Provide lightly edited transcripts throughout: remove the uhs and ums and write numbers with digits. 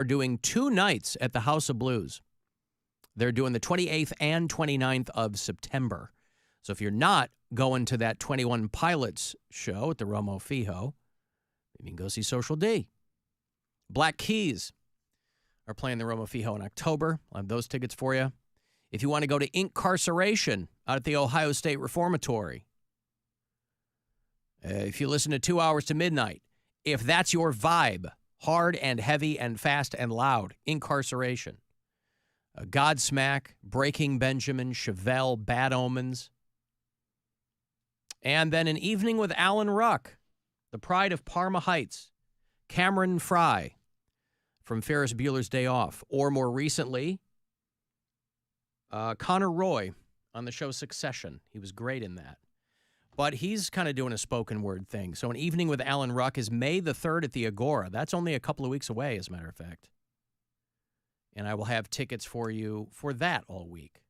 are doing 2 nights at the House of Blues. They're doing the 28th and 29th of September. So if you're not going to that 21 Pilots show at the Romo Fijo, you can go see Social D. Black Keys are playing the Romo Fijo in October. I'll have those tickets for you. If you want to go to Incarceration out at the Ohio State Reformatory, if you listen to 2 Hours to Midnight, if that's your vibe, hard and heavy and fast and loud, Incarceration. Godsmack, Breaking Benjamin, Chevelle, Bad Omens. And then An Evening with Alan Ruck, The Pride of Parma Heights, Cameron Fry from Ferris Bueller's Day Off, or more recently, Connor Roy on the show Succession. He was great in that. But he's kind of doing a spoken word thing. So An Evening with Alan Ruck is May the 3rd at the Agora. That's only a couple of weeks away, as a matter of fact. And I will have tickets for you for that all week.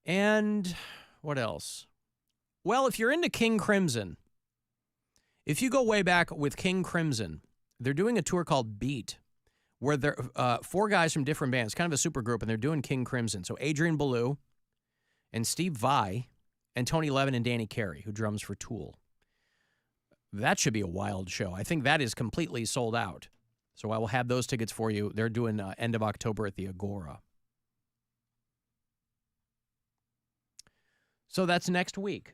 And what else? Well, if you're into King Crimson, if you go way back with King Crimson, they're doing a tour called Beat, where they're 4 guys from different bands, kind of a super group, and they're doing King Crimson. So Adrian Belew and Steve Vai and Tony Levin and Danny Carey, who drums for Tool. That should be a wild show. I think that is completely sold out. So I will have those tickets for you. They're doing end of October at the Agora. So that's next week.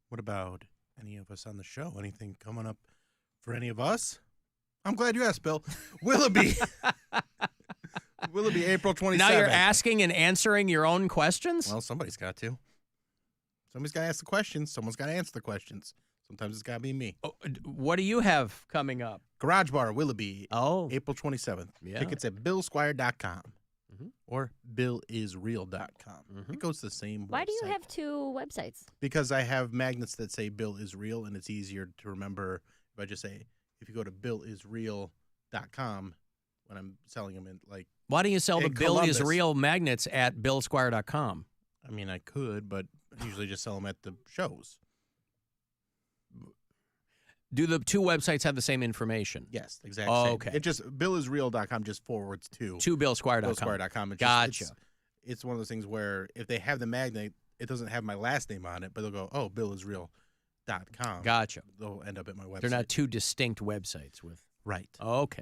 What about any of us on the show? Anything coming up for any of us? I'm glad you asked, Bill. Willoughby. Willoughby, April 27th. Now you're asking and answering your own questions? Well, somebody's got to. Somebody's got to ask the questions. Someone's got to answer the questions. Sometimes it's got to be me. Oh, what do you have coming up? Garage Bar, Willoughby. Oh. April 27th. Yeah. Tickets at billsquire.com or billisreal.com. It goes to the same Why do you website. have 2 websites? Because I have magnets that say Bill is real, and it's easier to remember if I just say, if you go to billisreal.com when I'm selling them in, like. Why don't you sell the in Bill Columbus. is Real magnets at billsquire.com? I mean, I could, but I usually just sell them at the shows. Do the 2 websites have the same information? Yes, exactly. Oh, same. okay. It just, billisreal.com just forwards to billsquire.com. billsquire.com. Gotcha. It's one of those things where if they have the magnet, it doesn't have my last name on it, but they'll go, oh, billisreal.com. Gotcha. They'll end up at my website. They're not 2 distinct websites with. Right. Okay.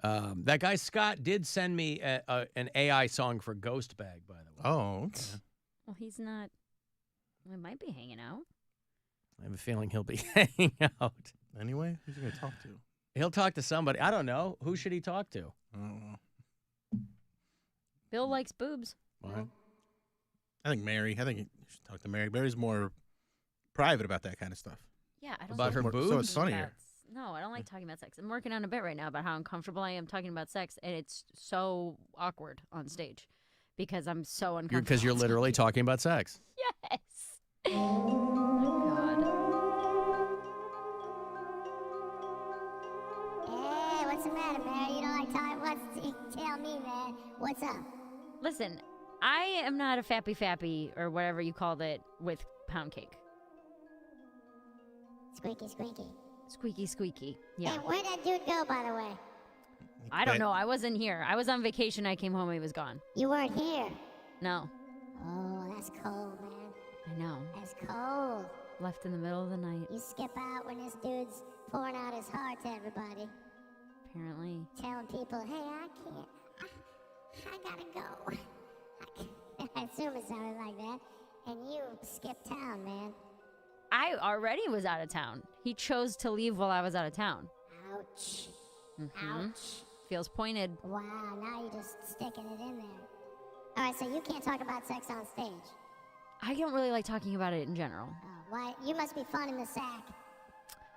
That guy Scott did send me an AI song for Ghost Bag, by the way. Oh, okay. Well, he's not. We might be hanging out. I have a feeling he'll be hanging out. Anyway, who's he going to talk to? He'll talk to somebody. I don't know. Who should he talk to? I don't know. Bill likes boobs. What? I think Mary. I think you should talk to Mary. Mary's more private about that kind of stuff. Yeah, I don't About like her talking boobs? So it's funnier. about- No, I don't like talking about sex. I'm working on a bit right now about how uncomfortable I am talking about sex, and it's so awkward on stage because I'm so uncomfortable. Because you're literally talking about sex. Yes. Oh, God. Hey, what's the matter, Mary? You don't like talking? Tell me, man. What's up? Listen, I am not a fappy or whatever you called it with pound cake. Squeaky, squeaky. Squeaky. Yeah. Hey, where'd that dude go, by the way? I don't know. I wasn't here. I was on vacation. I came home. He was gone. You weren't here. No. Oh, that's cold, man. I know. That's cold. Left in the middle of the night, You skip out when this dude's pouring out his heart to everybody. apparently. Telling people, hey, I can't. I gotta go. I assume it sounded like that. And you skipped town, man. I already was out of town. He chose to leave while I was out of town. Ouch. Mhm. Ouch. Feels pointed. Wow, now you're just sticking it in there. All right, so you can't talk about sex on stage. I don't really like talking about it in general. Oh, why? You must be fun in the sack.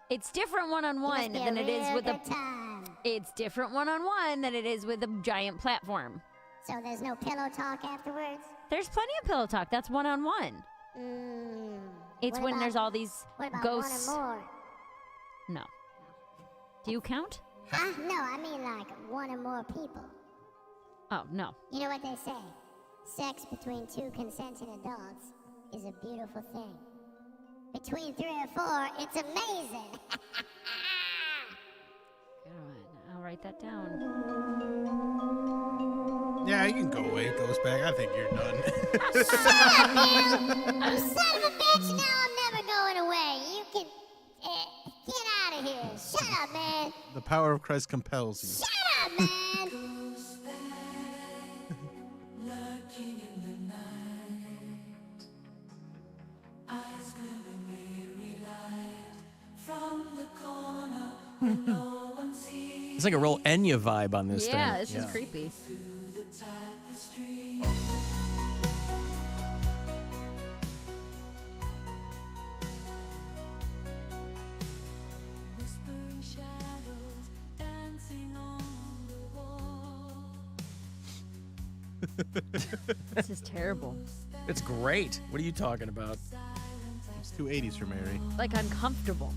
It's different You one-on-one must be than it is real with a. good time. It's different one-on-one than it is with a giant platform. So there's no pillow talk afterwards? There's plenty of pillow talk. That's one-on-one. It's What when about- there's all these What about ghosts. one or more? No. Do you count? Huh? No, I mean like one or more people. Oh, no. You know what they say? Sex between 2 consenting adults is a beautiful thing. Between 3 or 4, it's amazing. God. All write that down. Yeah, you can go away, Ghostbag. I think you're done. Shut up, Bill! You son of a bitch! No, I'm never going away. You can get out of here. Shut up, man. The power of Christ compels you. Shut up, man. It's like a real Enya vibe on this thing. Yeah, this is creepy. This is terrible. It's great. What are you talking about? It's 280s for Mary. Like, uncomfortable.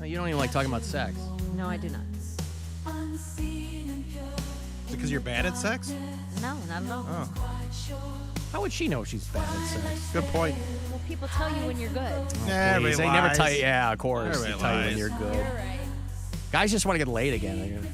You don't even like talking about sex. No, I do not. Is it because you're bad at sex? No, not at all. Oh, How would she know she's bad at sex? good point. Well, people tell you when you're good. Everybody They never lies. tell you. Yeah, of course. They Everybody tell you when lies. you're good. You're right. Guys just want to get laid again.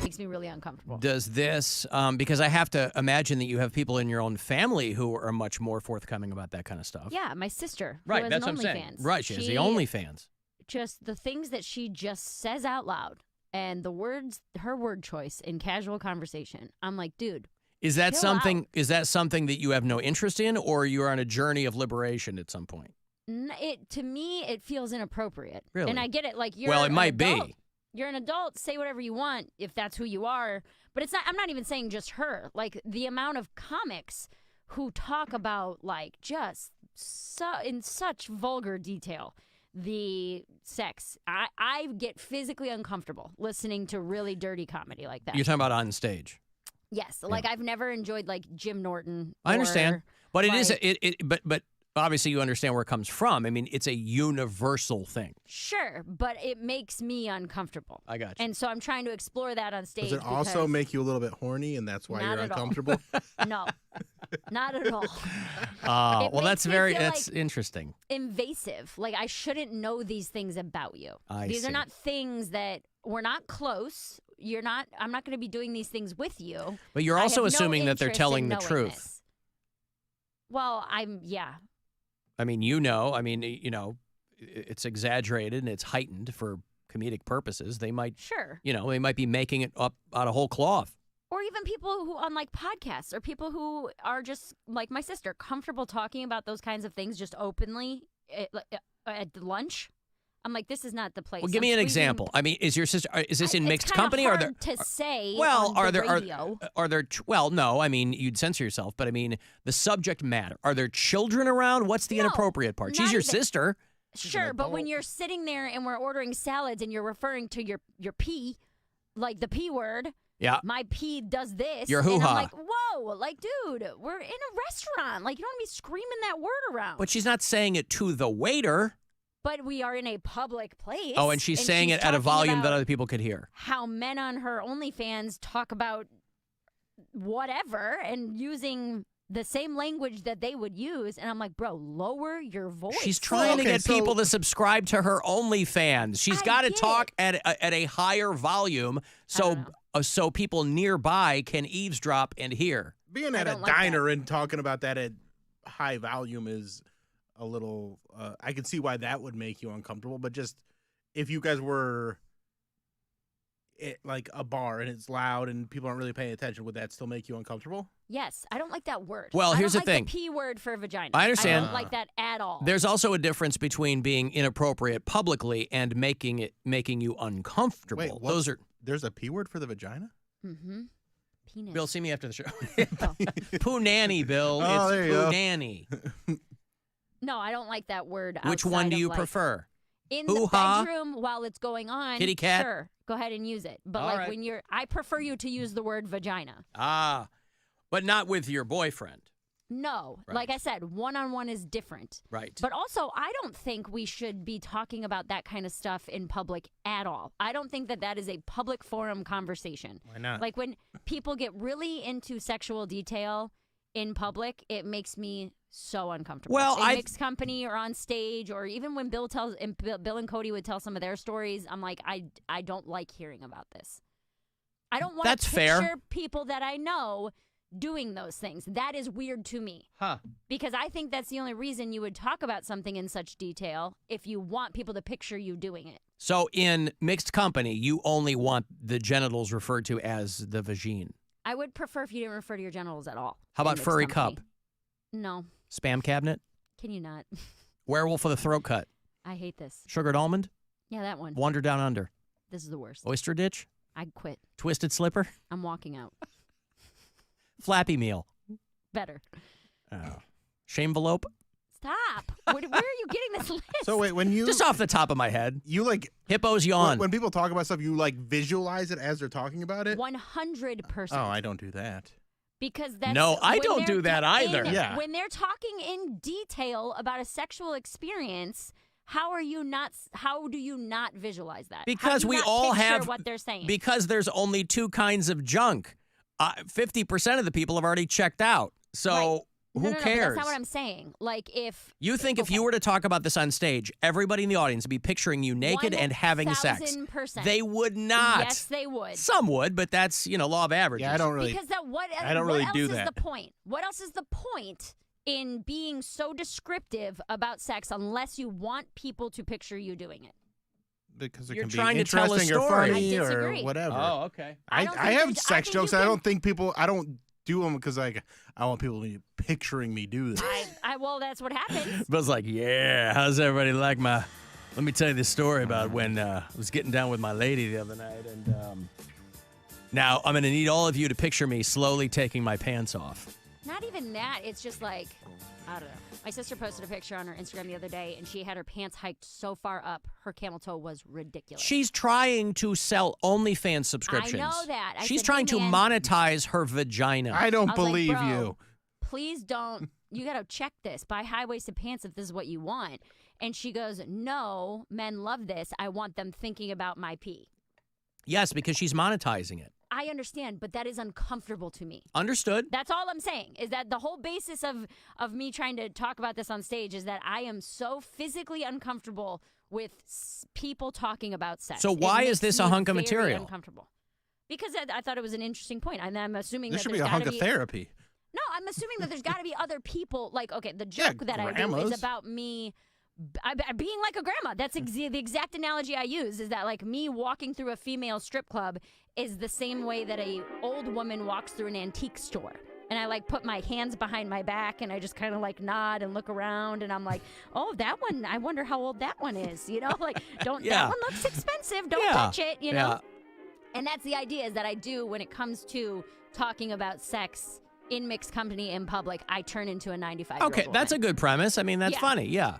Makes me really uncomfortable. Does this, because I have to imagine that you have people in your own family who are much more forthcoming about that kind of stuff. Yeah, my sister. Who Right, has that's an what I'm saying. OnlyFans. Right, she has the OnlyFans. Just the things that she just says out loud and the words, her word choice in casual conversation. I'm like, dude. Is that chill something? out. Is that something that you have no interest in, or you're on a journey of liberation at some point? To me, it feels inappropriate. Really? And I get it. Like, you're Well, it an might adult. be. You're an adult. Say whatever you want if that's who you are. But it's not. I'm not even saying just her. Like, the amount of comics who talk about, like, just in such vulgar detail the sex. I get physically uncomfortable listening to really dirty comedy like that. You're talking about on stage. Yes, like I've never enjoyed like Jim Norton. I understand, but it is like- but obviously you understand where it comes from. I mean, it's a universal thing. Sure, but it makes me uncomfortable. I got you. And so I'm trying to explore that on stage. Does it also because- make you a little bit horny, and that's why Not you're at all. uncomfortable? No, not at all. Well, makes that's me very feel that's like- interesting. Invasive. Like, I shouldn't know these things about you. I These see. are not things that we're not close. You're not. I'm not going to be doing these things with you. But you're I also have no assuming that they're interest telling in the knowing truth. this. Well, yeah. I mean, it's exaggerated and it's heightened for comedic purposes. They might, Sure. they might be making it up out of whole cloth. Or even people who on like podcasts or people who are just like my sister, comfortable talking about those kinds of things just openly at lunch. I'm like, this is not the place. Well, give me an example. I mean, is your sister? Is this in mixed company? It's Or hard to say. well, on are the there radio. are there? Well, no. I mean, you'd censor yourself, but I mean, the subject matter. Are there children around? What's the No, inappropriate part? She's not your even. sister. Sure, but when you're sitting there and we're ordering salads and you're referring to your pee, like the P word. Yeah. My pee does this. Your and hoo-ha. I'm like, whoa, like, dude, we're in a restaurant. Like, you don't want to be screaming that word around. But she's not saying it to the waiter. But we are in a public place. Oh, and she's saying it at a talking volume that about other people could hear. how men on her OnlyFans talk about whatever and using the same language that they would use. And I'm like, bro, lower your voice. She's trying to okay, get so- people to subscribe to her OnlyFans. She's I got to get talk at a higher volume don't so people nearby can eavesdrop and hear. Being I at a don't like diner and talking about that at high volume is a little. I can see why that would make you uncomfortable. But just if you guys were at like a bar and it's loud and people aren't really paying attention, would that still make you uncomfortable? Yes, I don't like that word. Well, here's I the don't thing. like the P word for vagina. I understand. I don't like that at all. There's also a difference between being inappropriate publicly and making you uncomfortable. Wait, what? Those are There's a P word for the vagina? Mm-hmm. Penis. Bill. See me after the show. Oh. Poo nanny, Bill. Oh, It's there you poo go. nanny. No, I don't like that word. Which one outside do of, you like, prefer? In Hoo-ha? the bedroom while it's going on? Kitty cat? Sure, go ahead and use it. But All like right. when I prefer you to use the word vagina. But not with your boyfriend. No. Right. Like I said, one-on-one is different. Right. But also, I don't think we should be talking about that kind of stuff in public at all. I don't think that that is a public forum conversation. Why not? Like when people get really into sexual detail in public, it makes me so uncomfortable. Well, in mixed company or on stage, or even when Bill and Cody would tell some of their stories, I'm like, I don't like hearing about this. I don't want That's to fair. picture people that I know doing those things. That is weird to me. Huh. Because I think that's the only reason you would talk about something in such detail, if you want people to picture you doing it. So in mixed company, you only want the genitals referred to as the vagine. I would prefer if you didn't refer to your genitals at all. How in about mixed furry company. cup? No. Spam cabinet? Can you not? Werewolf of the throat cut? I hate this. Sugared almond? Yeah, that one. Wander down under? This is the worst. Oyster ditch? I'd quit. Twisted slipper? I'm walking out. Flappy meal? Better. Oh. Shamevelope? Stop. Where are you getting this list? So wait, when you Just off the top of my head. you like Hippos yawn. when people talk about stuff, you like visualize it as they're talking about it. 100%. Oh, I don't do that. Because that's No, I when don't they're do that either. Yeah. When they're talking in detail about a sexual experience, how do you not visualize that? How Because do you we not all picture have what they're saying. Because there's only two kinds of junk. 50% of the people have already checked out. So Right. who No, but cares? that's not what I'm saying. Like if You think if you were to talk about this on stage, everybody in the audience would be picturing you naked and having sex. 1000%. They would not. Yes, they would. Some would, but that's, law of averages. Yeah, I don't really. Because I don't really what do else that. is the point? What else is the point in being so descriptive about sex unless you want people to picture you doing it? Because it You're can be trying to tell a interesting or story. funny I or disagree. whatever. Oh, okay. I don't I think have there's- I sex think jokes. you I can- don't think people. I don't do them because I want people to be picturing me do this. Well, that's what happens. Bill's like, yeah, how's everybody like my... Let me tell you this story about when I was getting down with my lady the other night. And now I'm going to need all of you to picture me slowly taking my pants off. Not even that. It's just like, I don't know. My sister posted a picture on her Instagram the other day, and she had her pants hiked so far up, her camel toe was ridiculous. She's trying to sell OnlyFans subscriptions. I know that. I She's said, trying "Hey, to man." monetize her vagina. I don't I was like, believe "Bro, you. Please don't. You got to check this. Buy high-waisted pants if this is what you want. And she goes, no, men love this. I want them thinking about my pee. Yes, because she's monetizing it. I understand, but that is uncomfortable to me. Understood. That's all I'm saying, is that the whole basis of me trying to talk about this on stage is that I am so physically uncomfortable with people talking about sex. So It why is makes this a me hunk of very material? Uncomfortable. Because I thought it was an interesting point, and I'm assuming This that should there's be a gotta hunk of therapy. No, I'm assuming that there's got to be other people. Like, okay, the Yeah, joke that I do grandmas. is about me being like a grandma. That's the exact analogy I use, is that like me walking through a female strip club is the same way that a old woman walks through an antique store. And I like put my hands behind my back and I just kind of like nod and look around and I'm like, oh, that one, I wonder how old that one is. Like, that one looks expensive. Don't touch it, Yeah. And that's the idea, is that I do, when it comes to talking about sex in mixed company in public, I turn into a 95-year-old Okay, that's a woman. good premise. I mean, that's Yeah. funny. Yeah.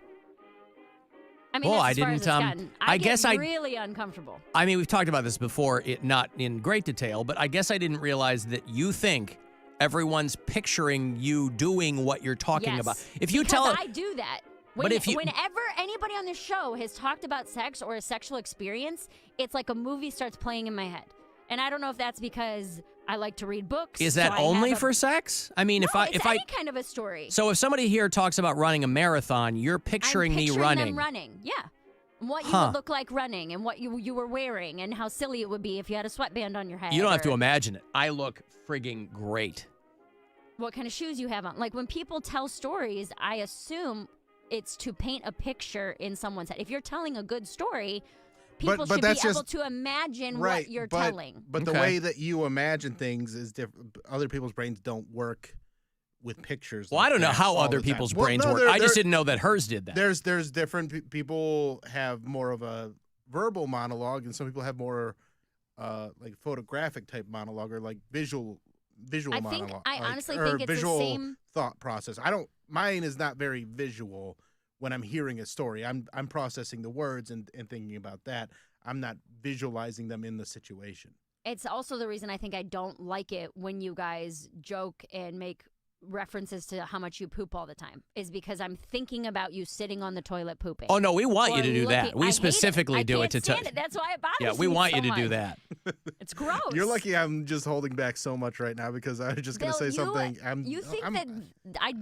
I mean, Well, that's I as far as didn't, it's gotten. I guess get I- really uncomfortable. I mean, we've talked about this before, not in great detail, but I guess I didn't realize that you think everyone's picturing you doing what you're talking Yes, about. If you because tell I do that. But if you- Whenever anybody on this show has talked about sex or a sexual experience, it's like a movie starts playing in my head. And I don't know if that's because I like to read books. is so that I only have a- for sex? I mean, No, if it's any kind of a story. so if somebody here talks about running a marathon, you're picturing, I'm picturing me running. them running. Yeah. And what you Huh. would look like running and what you were wearing and how silly it would be if you had a sweatband on your head. You don't have to or imagine it. I look frigging great. what kind of shoes you have on. Like when people tell stories, I assume it's to paint a picture in someone's head. If you're telling a good story, people but should be that's able just- to imagine Right, what you're but, telling. But the Okay. way that you imagine things is different. Other people's brains don't work with pictures. Well, like I don't know that how all other the time. people's Well, brains no, work. there- I just there- didn't know that hers did that. There's different people have more of a verbal monologue, and some people have more like photographic type monologue or like visual I think monologue. I like, honestly or think it's the visual same. thought process. Mine is not very visual when I'm hearing a story. I'm processing the words and thinking about that. I'm not visualizing them in the situation. It's also the reason I think I don't like it when you guys joke and make references to how much you poop all the time is because I'm thinking about you sitting on the toilet pooping. Oh no, we want Or you to do that. looking- I We hate specifically do it to I can't stand it. That's why it bothers me. Yeah, we want so you to do much. that. It's gross. You're lucky I'm just holding back so much right now because I was just going to Bill, say something. You think that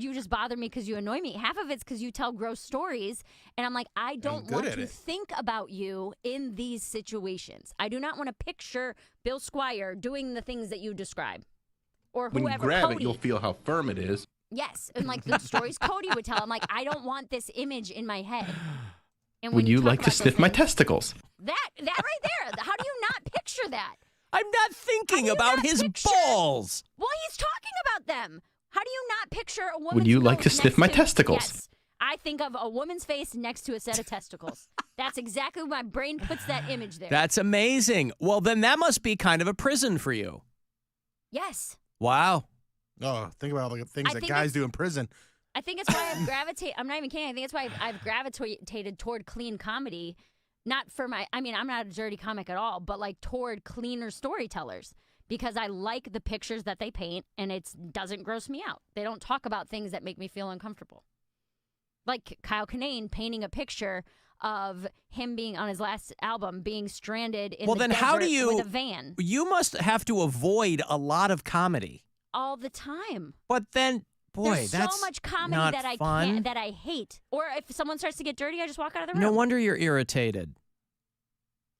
you just bother me because you annoy me. Half of it's because you tell gross stories, and I'm like, I don't good want at to it. think about you in these situations. I do not want to picture Bill Squire doing the things that you describe, or When whoever. you grab Cody. it, you'll feel how firm it is. Yes, and like the stories Cody would tell. I'm like, I don't want this image in my head. And Would you talk like to about those sniff my things- testicles? That right there. How do you not picture that? I'm not thinking you about not his picture- balls. Well, he's talking about them. How do you not picture a woman's Would you like to nose sniff next my to- testicles? Yes. I think of a woman's face next to a set of testicles. That's exactly what my brain puts that image there. That's amazing. Well, then that must be kind of a prison for you. Yes. Wow. Oh, think about all the things I that think guys it's- do in prison. I think it's why I've gravitated. I'm not even kidding. I think it's why I've gravitated toward clean comedy. Not for I'm not a dirty comic at all, but like toward cleaner storytellers because I like the pictures that they paint and it doesn't gross me out. They don't talk about things that make me feel uncomfortable. Like Kyle Kinane painting a picture of him being on his last album being stranded in Well, the then how do desert you- with a van You must have to avoid a lot of comedy. all the time. But then, boy, There's that's so much comedy not that I fun. can't, that I hate. Or if someone starts to get dirty, I just walk out of the room. No wonder you're irritated.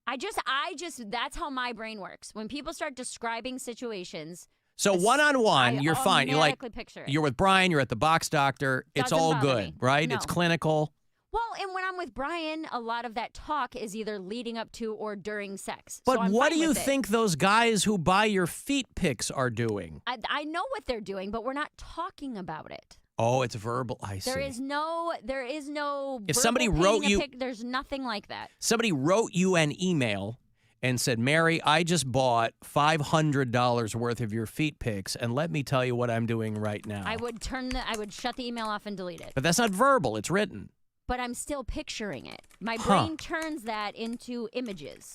I just that's how my brain works. When people start describing situations, So I one-on-one, you're fine. You're like, automatically picture it. you're with Brian, you're at the box doctor. It's Doesn't all bother good, me. right? No. It's clinical. Well, and when I'm with Brian, a lot of that talk is either leading up to or during sex. But so I'm what fine do you with it. think those guys who buy your feet pics are doing? I know what they're doing, but we're not talking about it. Oh, it's verbal. I see. There is no. If verbal somebody painting wrote a you- there's nothing like that. Somebody wrote you an email and said, Mary, I just bought $500 worth of your feet pics, and let me tell you what I'm doing right now. I would shut the email off and delete it. But that's not verbal. It's written. But I'm still picturing it. My Huh. brain turns that into images.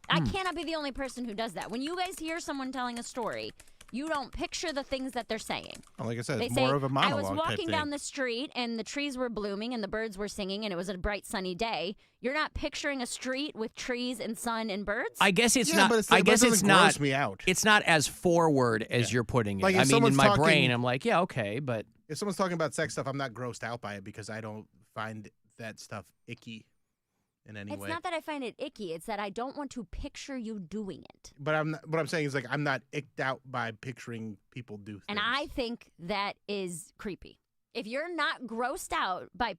I cannot be the only person who does that. When you guys hear someone telling a story, you don't picture the things that they're saying. Well, like I said, They it's say, more of a monologue I was type walking thing. down the street and the trees were blooming and the birds were singing and it was a bright sunny day. You're not picturing a street with trees and sun and birds? I guess it's Yeah, not. but it's- I but it guess it's doesn't not. gross me out. It's not as forward as you're putting it. Like, if I mean, in someone's my talking- brain, I'm like, yeah, okay, but If someone's talking about sex stuff, I'm not grossed out by it because I don't find that stuff icky in any It's way. not that I find it icky. It's that I don't want to picture you doing it. But what I'm saying is like I'm not icked out by picturing people do things. And I think that is creepy. If you're not grossed out by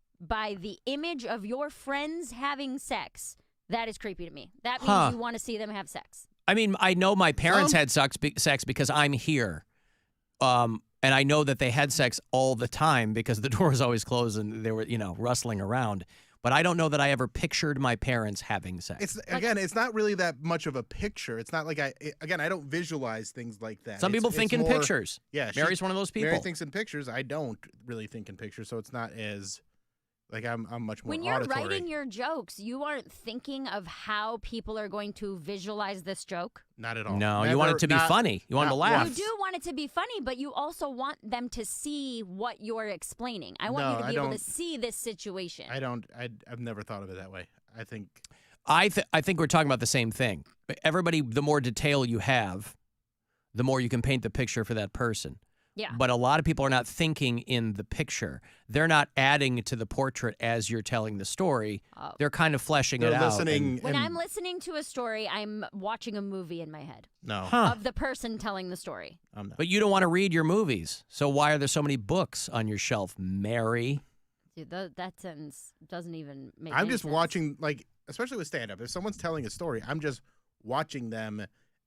the image of your friends having sex, that is creepy to me. That means Huh. you want to see them have sex. I mean, I know my parents Some- had sex because I'm here. And I know that they had sex all the time because the door was always closed and they were, rustling around. But I don't know that I ever pictured my parents having sex. It's again, it's not really that much of a picture. It's not like I don't visualize things like that. Some people It's think in more- pictures. Yeah, Mary's one of those people. Mary thinks in pictures. I don't really think in pictures, so it's not as like I'm much more When you're auditory. writing your jokes, you aren't thinking of how people are going to visualize this joke. Not at all. No, you want it to be funny. You want them to not laugh. once. You do want it to be funny, but you also want them to see what you're explaining. I want No, you to I be able to don't- see this situation. I've never thought of it that way. I think I think we're talking about the same thing. Everybody, the more detail you have, the more you can paint the picture for that person. Yeah. But a lot of people are not thinking in the picture. They're not adding to the portrait as you're telling the story. Oh. They're kind of fleshing they're it out. listening. When and- I'm listening to a story, I'm watching a movie in my head no, Huh. of the person telling the story. I'm not. But you don't want to read your movies. So why are there so many books on your shelf, Mary? Dude, that sentence doesn't even make I'm any just sense. watching, like, especially with stand-up. If someone's telling a story, I'm just watching them,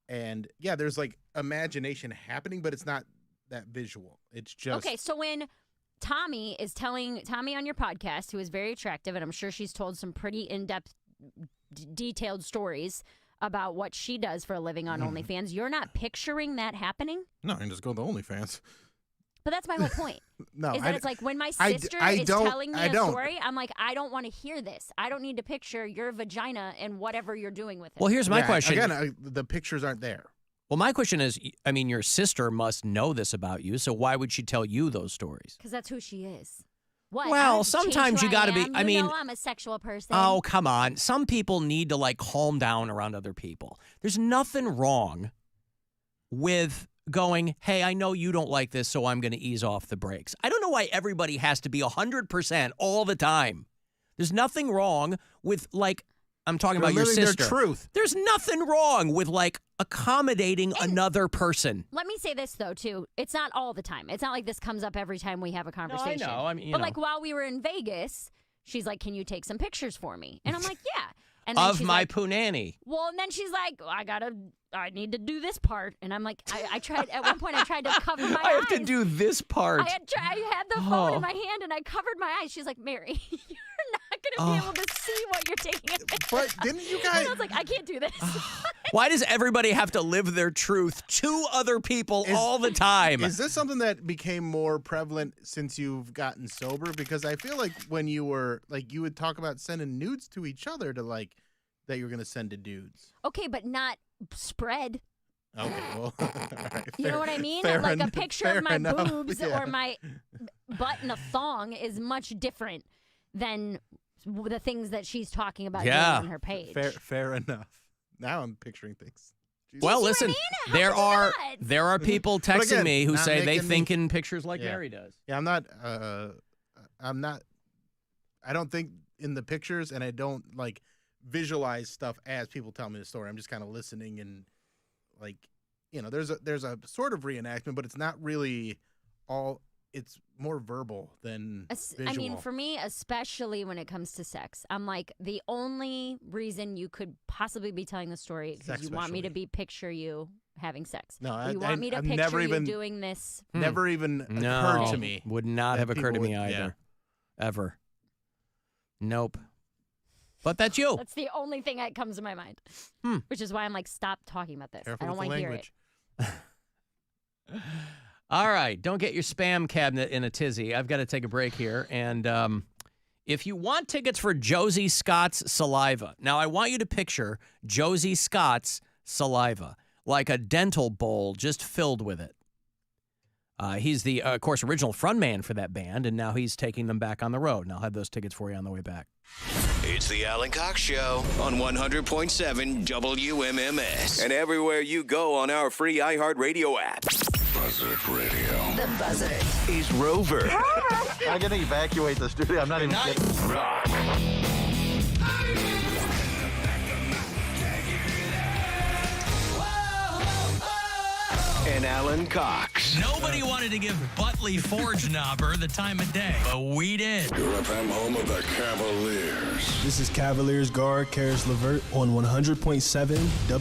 and yeah, there's like imagination happening, but it's not that visual. It's just Okay, so when Tommy is telling Tommy on your podcast, who is very attractive, and I'm sure she's told some pretty in-depth, detailed stories about what she does for a living on OnlyFans, you're not picturing that happening? No, I can just go to OnlyFans. But that's my whole point. No, Is that it's like when my I- sister I is don't- telling me I a don't. story, I'm like, I don't want to hear this. I don't need to picture your vagina and whatever you're doing with it. Well, here's my Yeah, question. Again, the pictures aren't there. Well, my question is, I mean, your sister must know this about you, so why would she tell you those stories? Because that's who she is. What? Well, I sometimes you got gotta be- I mean- know I'm a sexual person. Oh, come on. Some people need to, like, calm down around other people. There's nothing wrong with going, hey, I know you don't like this, so I'm going to ease off the brakes. I don't know why everybody has to be 100% all the time. There's nothing wrong with, like, I'm talking about your living their sister. truth. There's nothing wrong with, like, accommodating another person. Let me say this, though, too. It's not all the time. It's not like this comes up every time we have a conversation. No, I know. I mean, you but, know. like, while we were in Vegas, she's like, can you take some pictures for me? And I'm like, yeah. And then Of she's my like, punani. well, and then she's like, I need to do this part. And I'm like, I tried, at one point I tried to cover my eyes. I have to do this part. I had the phone in my hand and I covered my eyes. She's like, Mary, you're not going to be able to see what you're taking a picture But didn't you guys? And I was like, I can't do this. Why does everybody have to live their truth to other people all the time? Is this something that became more prevalent since you've gotten sober? Because I feel like when you were like, you would talk about sending nudes to each other to like that you were gonna send to dudes. Okay, but not spread. Okay, well, all right, You know what I mean? fair Like a en- picture fair of my enough, boobs yeah. or my butt in a thong is much different than the things that she's talking about doing Yeah. on her page. Fair enough. Now I'm picturing things. Jesus. Well, what I listen, mean? How there could you are not? there are people texting again, me who not say they making me- think in pictures like Yeah. Mary does. Yeah, I'm not. I don't think in the pictures, and I don't like visualize stuff as people tell me the story. I'm just kind of listening and like, you know, there's a sort of reenactment, but it's not really all. It's more verbal than visual. I mean, for me, especially when it comes to sex, I'm like, the only reason you could possibly be telling the story is because Sex you want me to specially. picture you having sex. No, Or you want me to I've picture never you even doing this. never even occurred to me. Would not that have occurred to people me would- either. yeah. Ever. Nope. But that's you. That's the only thing that comes to my mind. Which is why I'm like, stop talking about this. Careful I don't with the want to hear it. language. All right. Don't get your spam cabinet in a tizzy. I've got to take a break here. And if you want tickets for Josie Scott's Saliva, now I want you to picture Josie Scott's Saliva, like a dental bowl just filled with it. He's the, of course, original frontman for that band, and now he's taking them back on the road. And I'll have those tickets for you on the way back. It's the Alan Cox Show on 100.7 WMMS. And everywhere you go on our free iHeartRadio app. Buzzard Radio. The Buzzard. Is Rover. I'm gonna evacuate the studio. I'm not even kidding. Rock. And Alan Cox. Nobody wanted to give Butley Forge Knobber the time of day, but we did. Your FM home of the Cavaliers. This is Cavaliers guard Karis LeVert on 100.7 W.